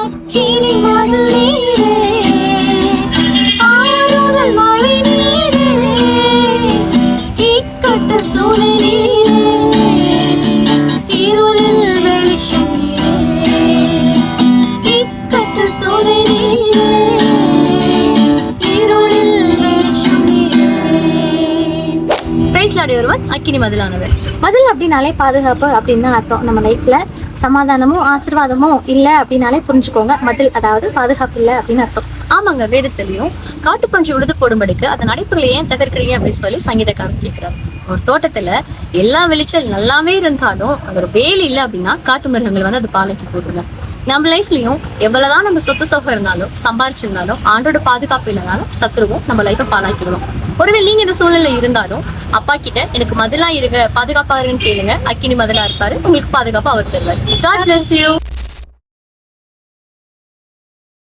அக்கினி மதில் நீரே, ஆறுதல் மழை நீரே, இக்கட்டு துணை நீரே, இருளில் வெளிச்சம் நீரே, இக்கட்டு துணை நீரே, இருளில் வெளிச்சம் நீரே. பிரைஸ் லார்ட் எவரிவன். அக்கினி மதிலானவர். மதில் அப்படின்னாலே பாதுகாப்பு அப்படின்னு தான் அர்த்தம். நம்ம லைஃப்ல சமாதானமும் ஆசீர்வாதமும் இல்லை அப்படின்னாலே புரிஞ்சுக்கோங்க, மதில் அதாவது பாதுகாப்பு இல்லை அப்படின்னு அர்த்தம். ஆமாங்க, வேதத்திலையும் காட்டுப்பன்றி உழுது போடும்படிக்கு அந்த நடைப்புகளை ஏன் தகர்க்கிறீங்க அப்படின்னு சொல்லி சங்கீதக்காரன் கேட்கிறார். ஒரு தோட்டத்துல எல்லா விளைச்சல் நல்லாவே இருந்தாலும் அது ஒரு வேலி இல்லை அப்படின்னா காட்டு மிருகங்கள் வந்து அது பாலைக்கு போடுங்க. நம்ம லைஃப்லயும் எவ்வளவுதான் நம்ம சொத்து சோகம் இருந்தாலும் சம்பாரிச்சிருந்தாலும் ஆண்டோட பாதுகாப்பு இல்லைனாலும் சத்துருவும் நம்ம லைஃபை பாலாக்கிடுவோம். ஒருவேளை நீங்க இந்த சூழ்நிலை இருந்தாலும் அப்பா கிட்ட எனக்கு மதிலா இருங்க, பாதுகாப்பா இருங்கன்னு கேளுங்க. அக்கினி மதிலா இருப்பாரு, உங்களுக்கு பாதுகாப்பா அவர் தருவார். God bless you.